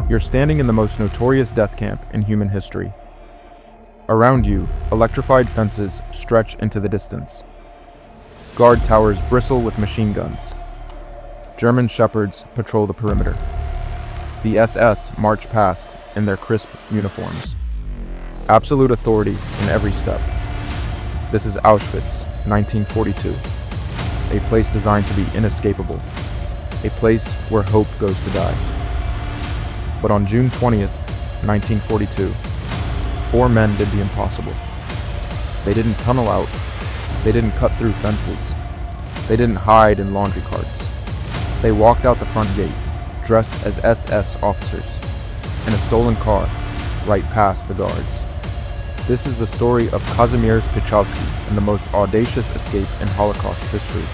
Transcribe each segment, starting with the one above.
You're standing in the most notorious death camp in human history. Around you, electrified fences stretch into the distance. Guard towers bristle with machine guns. German shepherds patrol the perimeter. The SS march past in their crisp uniforms. Absolute authority in every step. This is Auschwitz, 1942. A place designed to be inescapable. A place where hope goes to die. But on June 20th, 1942, 4 men did the impossible. They didn't tunnel out. They didn't cut through fences. They didn't hide in laundry carts. They walked out the front gate, dressed as SS officers, in a stolen car, right past the guards. This is the story of Kazimierz Piechowski and the most audacious escape in Holocaust history.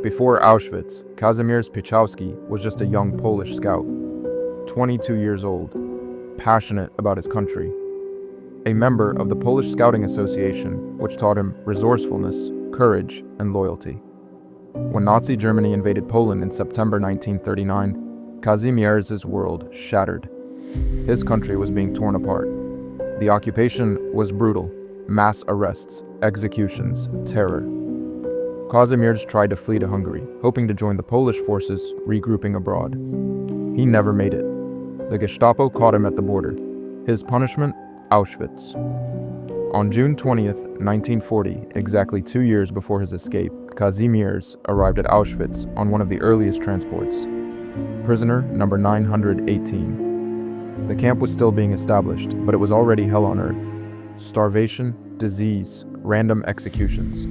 Before Auschwitz, Kazimierz Piechowski was just a young Polish scout, 22 years old, passionate about his country. A member of the Polish Scouting Association, which taught him resourcefulness, courage, and loyalty. When Nazi Germany invaded Poland in September 1939, Kazimierz's world shattered. His country was being torn apart. The occupation was brutal: mass arrests, executions, terror. Kazimierz tried to flee to Hungary, hoping to join the Polish forces regrouping abroad. He never made it. The Gestapo caught him at the border. His punishment? Auschwitz. On June 20th, 1940, exactly 2 years before his escape, Kazimierz arrived at Auschwitz on one of the earliest transports. Prisoner number 918. The camp was still being established, but it was already hell on earth. Starvation, disease, random executions,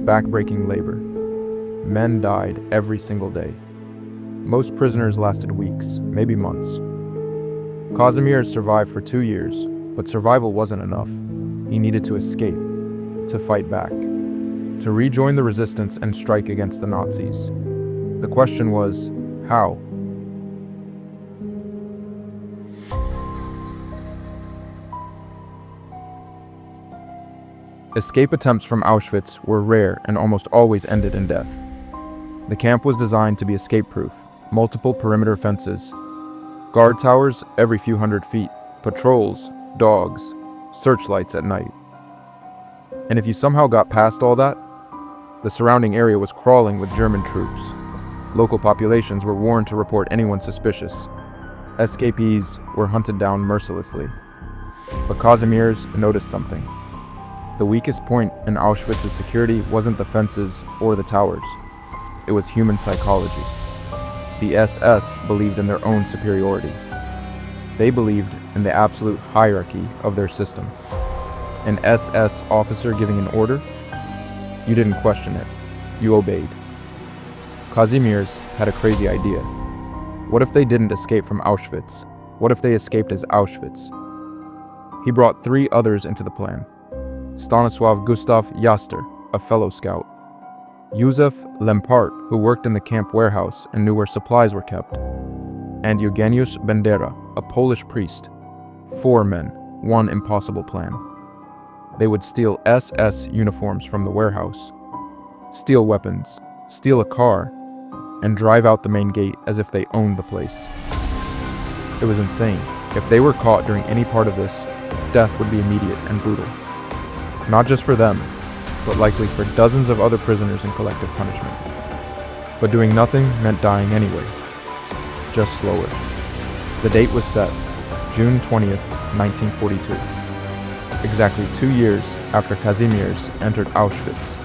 backbreaking labor. Men died every single day. Most prisoners lasted weeks, maybe months. Kazimierz survived for 2 years, but survival wasn't enough. He needed to escape, to fight back, to rejoin the resistance and strike against the Nazis. The question was, how? Escape attempts from Auschwitz were rare and almost always ended in death. The camp was designed to be escape-proof, multiple perimeter fences, guard towers every few hundred feet, patrols, dogs, searchlights at night. And if you somehow got past all that, the surrounding area was crawling with German troops. Local populations were warned to report anyone suspicious. Escapees were hunted down mercilessly. But Kazimierz noticed something. The weakest point in Auschwitz's security wasn't the fences or the towers. It was human psychology. The SS believed in their own superiority. They believed in the absolute hierarchy of their system. An SS officer giving an order? You didn't question it. You obeyed. Kazimierz had a crazy idea. What if they didn't escape from Auschwitz? What if they escaped as Auschwitz? He brought 3 others into the plan. Stanisław Gustav Jaster, a fellow scout. Józef Lempart, who worked in the camp warehouse and knew where supplies were kept. And Eugeniusz Bandera, a Polish priest. 4 men, one impossible plan. They would steal SS uniforms from the warehouse, steal weapons, steal a car, and drive out the main gate as if they owned the place. It was insane. If they were caught during any part of this, death would be immediate and brutal. Not just for them, but likely for dozens of other prisoners in collective punishment. But doing nothing meant dying anyway, just slower. The date was set, June 20th, 1942. Exactly 2 years after Kazimierz entered Auschwitz.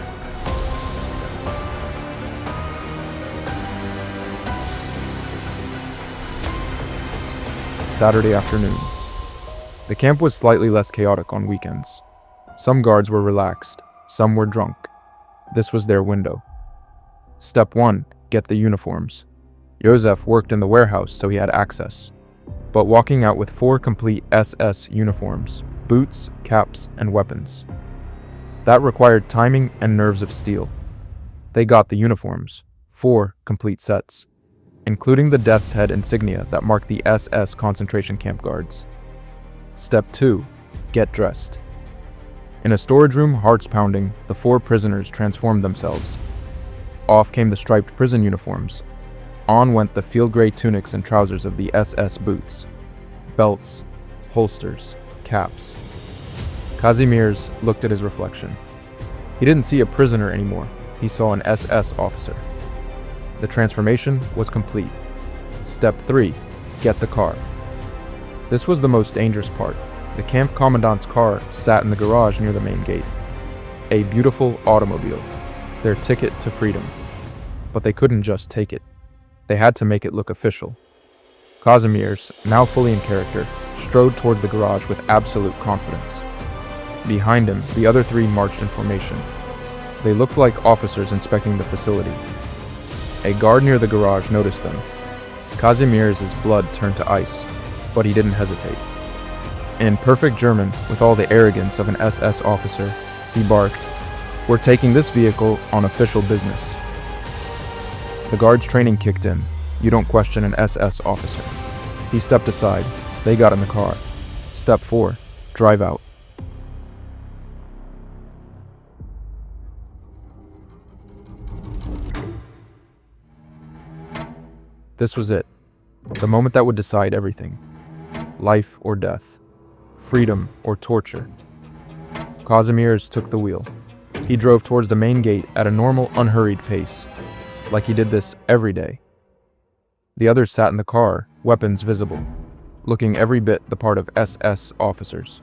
Saturday afternoon. The camp was slightly less chaotic on weekends. Some guards were relaxed, some were drunk. This was their window. Step 1, get the uniforms. Józef worked in the warehouse, so he had access. But walking out with 4 complete SS uniforms, boots, caps, and weapons. That required timing and nerves of steel. They got the uniforms, 4 complete sets, including the death's head insignia that marked the SS concentration camp guards. Step 2, get dressed. In a storage room, hearts pounding, the 4 prisoners transformed themselves. Off came the striped prison uniforms. On went the field gray tunics and trousers of the SS boots. Belts, holsters, caps. Kazimierz looked at his reflection. He didn't see a prisoner anymore. He saw an SS officer. The transformation was complete. Step 3. Get the car. This was the most dangerous part. The camp commandant's car sat in the garage near the main gate. A beautiful automobile, their ticket to freedom. But they couldn't just take it. They had to make it look official. Kazimierz, now fully in character, strode towards the garage with absolute confidence. Behind him, the other three marched in formation. They looked like officers inspecting the facility. A guard near the garage noticed them. Kazimierz's blood turned to ice, but he didn't hesitate. In perfect German, with all the arrogance of an SS officer, he barked, "We're taking this vehicle on official business." The guard's training kicked in. You don't question an SS officer. He stepped aside. They got in the car. Step 4. Drive out. This was it. The moment that would decide everything. Life or death. Freedom or torture. Kazimierz took the wheel. He drove towards the main gate at a normal, unhurried pace, like he did this every day. The others sat in the car, weapons visible, looking every bit the part of SS officers.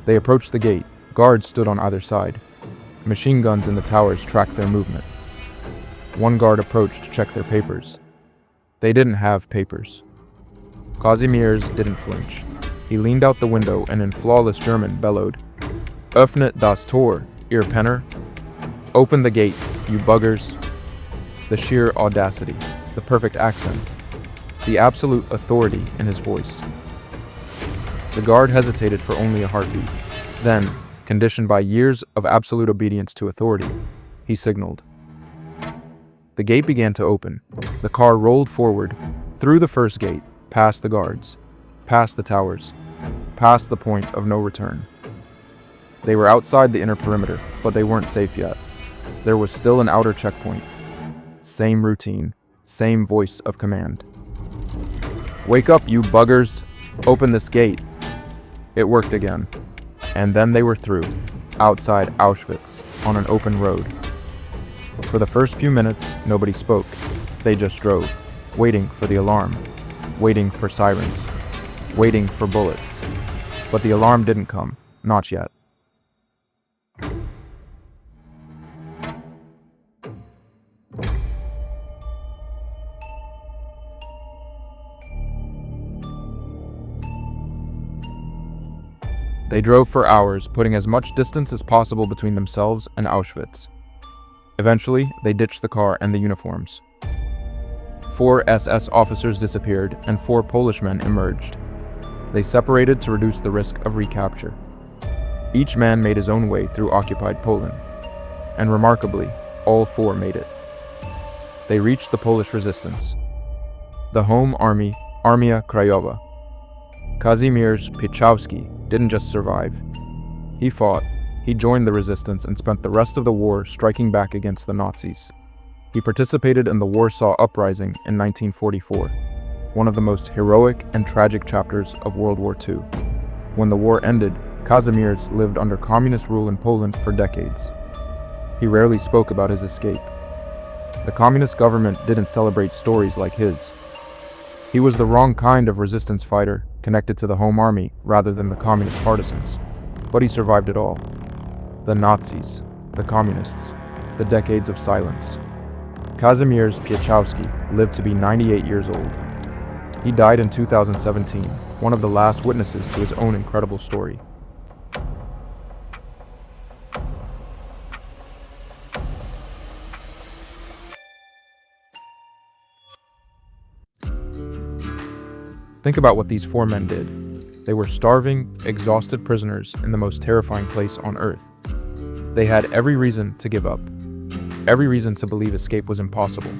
They approached the gate. Guards stood on either side. Machine guns in the towers tracked their movement. One guard approached to check their papers. They didn't have papers. Kazimierz didn't flinch. He leaned out the window and in flawless German bellowed, "Öffnet das Tor, ihr Penner." Open the gate, you buggers. The sheer audacity, the perfect accent, the absolute authority in his voice. The guard hesitated for only a heartbeat. Then, conditioned by years of absolute obedience to authority, he signaled. The gate began to open. The car rolled forward, through the first gate, past the guards, past the towers, past the point of no return. They were outside the inner perimeter, but they weren't safe yet. There was still an outer checkpoint. Same routine, same voice of command. "Wake up, you buggers! Open this gate!" It worked again. And then they were through, outside Auschwitz, on an open road. For the first few minutes, nobody spoke. They just drove, waiting for the alarm, waiting for sirens, waiting for bullets. But the alarm didn't come, not yet. They drove for hours, putting as much distance as possible between themselves and Auschwitz. Eventually, they ditched the car and the uniforms. 4 SS officers disappeared, and 4 Polish men emerged. They separated to reduce the risk of recapture. Each man made his own way through occupied Poland, and remarkably, all 4 made it. They reached the Polish resistance. The Home Army, Armia Krajowa. Kazimierz Piechowski didn't just survive. He fought. He joined the resistance and spent the rest of the war striking back against the Nazis. He participated in the Warsaw Uprising in 1944, one of the most heroic and tragic chapters of World War II. When the war ended, Kazimierz lived under communist rule in Poland for decades. He rarely spoke about his escape. The communist government didn't celebrate stories like his. He was the wrong kind of resistance fighter, connected to the Home Army rather than the communist partisans. But he survived it all. The Nazis, the communists, the decades of silence. Kazimierz Piechowski lived to be 98 years old. He died in 2017, one of the last witnesses to his own incredible story. Think about what these 4 men did. They were starving, exhausted prisoners in the most terrifying place on earth. They had every reason to give up, every reason to believe escape was impossible,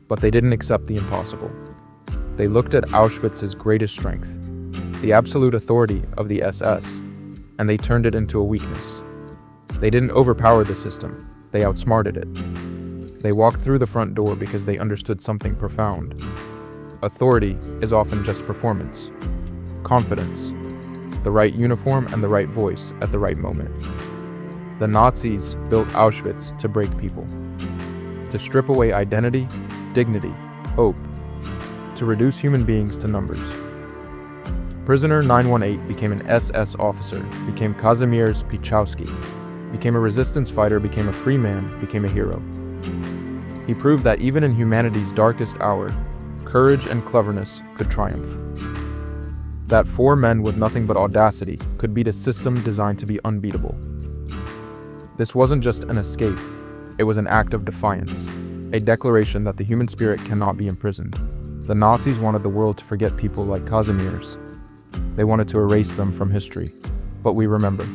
but they didn't accept the impossible. They looked at Auschwitz's greatest strength, the absolute authority of the SS, and they turned it into a weakness. They didn't overpower the system, they outsmarted it. They walked through the front door because they understood something profound. Authority is often just performance. Confidence, the right uniform and the right voice at the right moment. The Nazis built Auschwitz to break people, to strip away identity, dignity, hope, to reduce human beings to numbers. Prisoner 918 became an SS officer, became Kazimierz Piechowski, became a resistance fighter, became a free man, became a hero. He proved that even in humanity's darkest hour, courage and cleverness could triumph. That 4 men with nothing but audacity could beat a system designed to be unbeatable. This wasn't just an escape, it was an act of defiance, a declaration that the human spirit cannot be imprisoned. The Nazis wanted the world to forget people like Kazimierz. They wanted to erase them from history, but we remember.